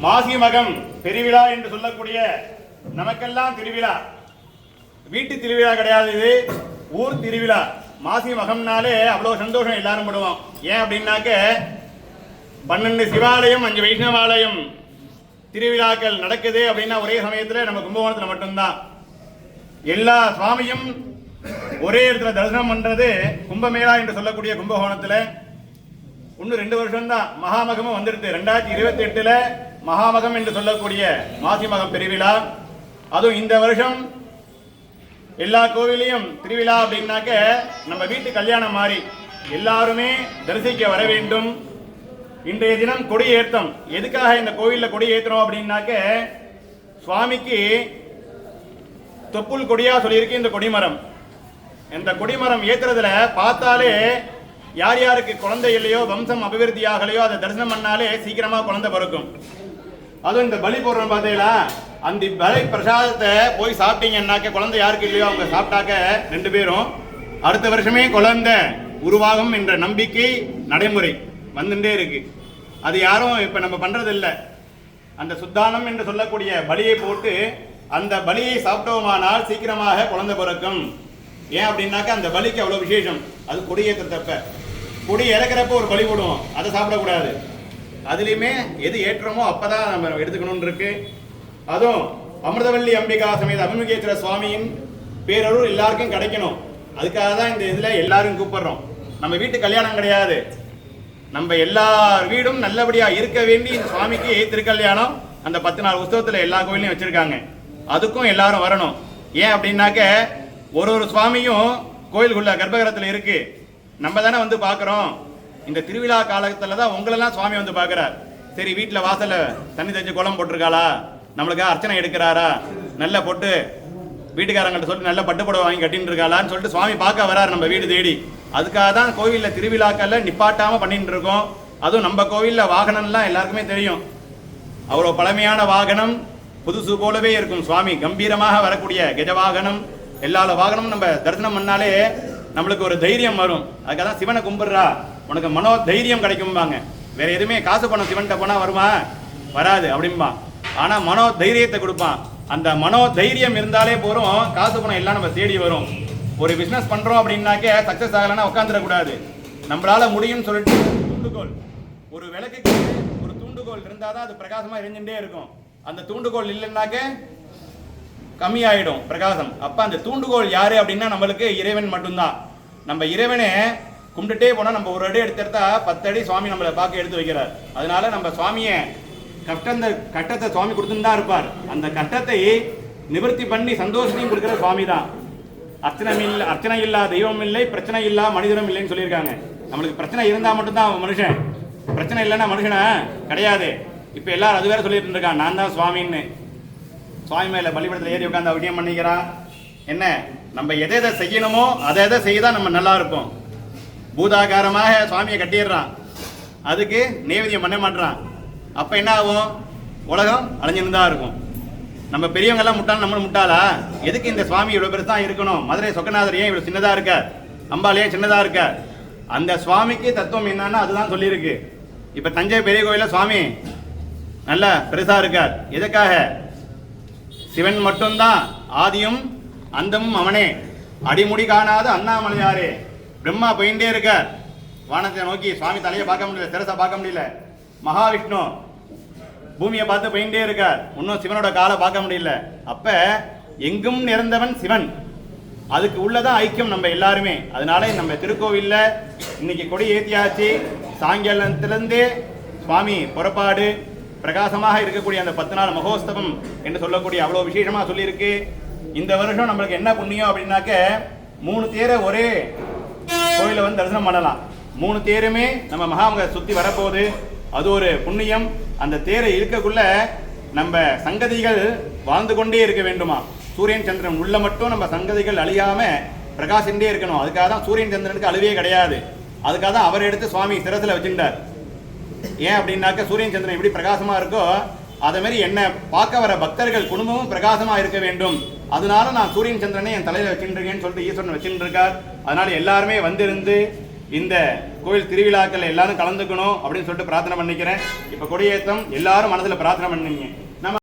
மாசி மகம் பெருவிழா என்று சொல்லக்கூடிய நமக்கெல்லாம் திருவிழா. வீட்டு திருவிழா கிடையாது, இது ஊர் திருவிழா. மாசி மகம்னாலே அவ்வளவு சந்தோஷம் எல்லாரும் படுவோம். ஏன் அப்படின்னாக்க 12 சிவாலயம் 5 வைஷ்ணவாலயம் திருவிழாக்கள் நடக்குது அப்படின்னா ஒரே சமயத்தில் நம்ம கும்பகோணத்தில் மட்டும்தான். எல்லா சுவாமியும் ஒரே இடத்துல தரிசனம் பண்றது கும்பமேளா என்று சொல்லக்கூடிய கும்பகோணத்தில். இன்னும் 2 வருஷம் தான் மகாமகமும் வந்துடுது. 2028 மகாமகம் என்று சொல்லக்கூடிய மாசி மகம் பெருவிழா. அதுவும் இந்த வருஷம் எல்லா கோவிலையும் திருவிழா அப்படின்னாக்க நம்ம வீட்டு கல்யாணம் மாதிரி எல்லாருமே தரிசிக்க வர வேண்டும். இன்றைய தினம் கொடி ஏற்றம். எதுக்காக இந்த கோவிலில் கொடி ஏற்றணும் அப்படின்னாக்க சுவாமிக்கு தொப்புள் கொடியா சொல்லியிருக்கு இந்த கொடிமரம். இந்த கொடிமரம் ஏற்றுறதுல பார்த்தாலே யார் யாருக்கு குழந்தை இல்லையோ, வம்சம் அபிவிருத்தி ஆகலையோ, அதை தரிசனம் பண்ணாலே சீக்கிரமா குழந்தை பிறக்கும். அதுவும் இந்த பலி போடுறோம் பார்த்தீங்களா, அந்த பலி பிரசாதத்தை போய் சாப்பிட்டீங்கன்னாக்க குழந்தை யாருக்கு இல்லையோ அவங்க சாப்பிட்டாக்க 2 பேரும் அடுத்த வருஷமே குழந்தை உருவாகும் என்ற நம்பிக்கை நடைமுறை வந்துட்டே இருக்கு. அது யாரும் இப்ப நம்ம பண்றது இல்லை. அந்த சுத்தானம் என்று சொல்லக்கூடிய பலியை போட்டு அந்த பலியை சாப்பிட்டோமானால் சீக்கிரமாக குழந்தை பிறக்கும். ஏன் அப்படின்னாக்க அந்த பலிக்கு அவ்வளவு விசேஷம். அது கொடியேற்றத்தப்ப கொடி இறக்குறப்ப ஒரு பலி போடுவோம், அதை சாப்பிடக்கூடாது. அதுலேயுமே எது ஏற்றமோ அப்பதான் நம்ம எடுத்துக்கணும்னு இருக்கு. அதுவும் அமிர்தவல்லி அம்பிகா சமேத அபிமுகேஸ்வர சுவாமியின் பேரருள் எல்லாருக்கும் கிடைக்கணும். அதுக்காக தான் இந்த இதில் எல்லாரும் கூப்பிடுறோம். நம்ம வீட்டு கல்யாணம் கிடையாது, நம்ம எல்லார் வீடும் நல்லபடியா இருக்க வேண்டி இந்த சுவாமிக்கு திருக்கல்யாணம் அந்த 10 நாள் உற்சவத்தில் எல்லா கோயிலையும் வச்சிருக்காங்க. அதுக்கும் எல்லாரும் வரணும். ஏன் அப்படின்னாக்க ஒரு சுவாமியும் கோயிலுக்குள்ள கர்ப்பகிரகத்தில் இருக்கு. நம்ம தானே வந்து பார்க்குறோம். இந்த திருவிழா காலத்தில் தான் உங்களெல்லாம் சுவாமி வந்து பார்க்குறார். சரி, வீட்டில் வாசல்ல தண்ணி தெளிச்சு கோலம் போட்டிருக்காளா, நம்மளுக்காக அர்ச்சனை எடுக்கிறாரா, நல்ல பொட்டு வீட்டுக்காரங்கள்ட்ட சொல்லிட்டு நல்ல பட்டு புடவை வாங்கி கட்டின்னு இருக்காளான்னு சொல்லிட்டு சுவாமி பார்க்க வராரு நம்ம வீடு தேடி. அதுக்காக தான் கோவிலில் திருவிழாக்களில் நிப்பாட்டாமல் பண்ணிட்டு இருக்கோம். அதுவும் நம்ம கோவிலில் வாகனம்லாம் எல்லாருக்குமே தெரியும். அவ்வளோ பழமையான வாகனம், புதுசு போலவே இருக்கும். சுவாமி கம்பீரமாக வரக்கூடிய கஜ வாகனம், எல்லா வாகனமும் நம்ம தரிசனம் பண்ணாலே நம்மளுக்கு ஒரு தைரியம் வரும். அதுக்காக தான் சிவனை கும்பிடுறா, உனக்கு மனோ தைரியம் கிடைக்கும்பாங்க. வேற எதுவுமே காசு பணம் சிவன்கிட்ட போனா வருமா, வராது அப்படின்பா. ஆனா மனோ தைரியத்தை கொடுப்பான். அந்த மனோ தைரியம் இருந்தாலே போறோம், காசு பணம் எல்லாம் நம்ம தேடி வரும். ஒரு பிசினஸ் பண்றோம் அப்படின்னாக்க சக்சஸ் ஆகலைன்னா உட்காந்துடக்கூடாது. நம்மளால முடியும்னு சொல்லிட்டு தூண்டுகோல், ஒரு விளக்குக்கு ஒரு தூண்டுகோல் இருந்தாதான் அது பிரகாசமா எரிஞ்சுட்டே இருக்கும். அந்த தூண்டுகோல் இல்லைன்னாக்க கம்மியாயிடும் பிரகாசம். அப்ப அந்த தூண்டுகோல் யாரு அப்படின்னா நம்மளுக்கு இறைவன் மட்டும்தான். நம்ம இறைவனை கும்பிட்டுட்டே போனா நம்ம ஒரு அடி எடுத்தா 10 அடி சுவாமி நம்மளை பார்க்க எடுத்து வைக்கிறார். அதனால நம்ம சுவாமியை கட்டத்தை சுவாமி கொடுத்துன்னு தான் இருப்பார். அந்த கட்டத்தை நிவர்த்தி பண்ணி சந்தோஷத்தையும் கொடுக்கிற சுவாமி தான். அர்ச்சனை இல்லா தெய்வம் இல்லை, பிரச்சனை இல்லா மனிதனும் இல்லைன்னு சொல்லியிருக்காங்க. நம்மளுக்கு பிரச்சனை இருந்தா மட்டும்தான் மனுஷன், பிரச்சனை இல்லைன்னா மனுஷனா கிடையாது. இப்ப எல்லாரும் அது வேற சொல்லிட்டு இருக்கான், நான் தான் சுவாமின்னு. சுவாமி மேல பலிபடத்தில் ஏறி உட்காந்து அவடியம் பண்ணிக்கிறான். என்ன, நம்ம எதை எதை செய்யணுமோ அதை எதை செய்யதான் நம்ம நல்லா இருப்போம். பூதாகாரமாக சுவாமியை கட்டிடுறான், அதுக்கு நைவேத்தியம் பண்ண மாட்டான். அப்ப என்ன ஆகும், உலகம் அலைஞ்சுன்னு தான் இருக்கும். நம்ம பெரியவங்க எல்லாம் முட்டாள், நம்மளும் முட்டாளா? எதுக்கு இந்த சுவாமி இவ்வளவு பெருசா இருக்கணும்? மதுரை சொக்கநாதர் ஏன் இவ்வளவு சின்னதா இருக்க, அம்பாள் ஏன் சின்னதா இருக்க? அந்த சுவாமிக்கு தத்துவம் என்னன்னா அதுதான் சொல்லியிருக்கு. இப்ப தஞ்சை பெரிய கோயில சுவாமி நல்ல பெருசா இருக்கார். எதுக்காக? சிவன் மட்டும்தான் ஆதியும் அந்தமும் அவனே, அடிமுடி காணாத அண்ணாமலையாரே. பிரம்மா போயிட்டே இருக்கார் வானத்தை நோக்கி, சுவாமி தலையை பார்க்க முடியல, சிரசை பார்க்க முடியல. மகாவிஷ்ணு பூமியை பார்த்து போயிட்டே இருக்கார், இன்னும் சிவனோட காலை பார்க்க முடியல. அப்ப எங்கும் நிறைந்தவன் சிவன், அதுக்கு உள்ளதான் ஐக்கியம் நம்ம எல்லாருமே. அதனால நம்ம திருக்கோவில்ல இன்னைக்கு கொடி ஏத்தியாச்சு. சாயங்காலத்திலிருந்தே சுவாமி புறப்பாடு, பிரகாசமாக இருக்கக்கூடிய அந்த 10 நாள் மகோத்சவம் என்று சொல்லக்கூடிய அவ்வளோ விசேஷமா சொல்லியிருக்கு. இந்த வருஷம் நம்மளுக்கு என்ன புண்ணியம் அப்படின்னாக்க 3 தேரை ஒரே கோயிலை வந்து தரிசனம் பண்ணலாம். 3 தேருமே நம்ம மகாமக சுத்தி வரப்போகுது, அது ஒரு புண்ணியம். அந்த தேரை இருக்கக்குள்ள நம்ம சங்கதிகள் வாழ்ந்து கொண்டே இருக்க வேண்டுமா. சூரியன் சந்திரன் உள்ள மட்டும் நம்ம சங்கதிகள் அழியாம பிரகாசிண்டே இருக்கணும். அதுக்காக தான் சூரியன் சந்திரனுக்கு அழிவே கிடையாது. அதுக்காக தான் அவர் எடுத்து சுவாமி சிரசில் வச்சுட்டார். ஏன் அப்படின்னாக்க சூரியன் சந்திரன் எப்படி பிரகாசமா இருக்கோ அதே மாதிரி என்ன பார்க்க வர பக்தர்கள் குடும்பமும் பிரகாசமா இருக்க வேண்டும். அதனால நான் சூரியன் சந்திரனை என் தலையில வச்சுருக்கேன்னு சொல்லிட்டு ஈஸ்வரன் வச்சுட்டு இருக்கார். அதனால எல்லாருமே வந்திருந்து இந்த கோயில் திருவிழாக்கள் எல்லாரும் கலந்துக்கணும் அப்படின்னு சொல்லிட்டு பிரார்த்தனை பண்ணிக்கிறேன். இப்ப கொடியேற்றம் எல்லாரும் மனசுல பிரார்த்தனை பண்ணுங்க.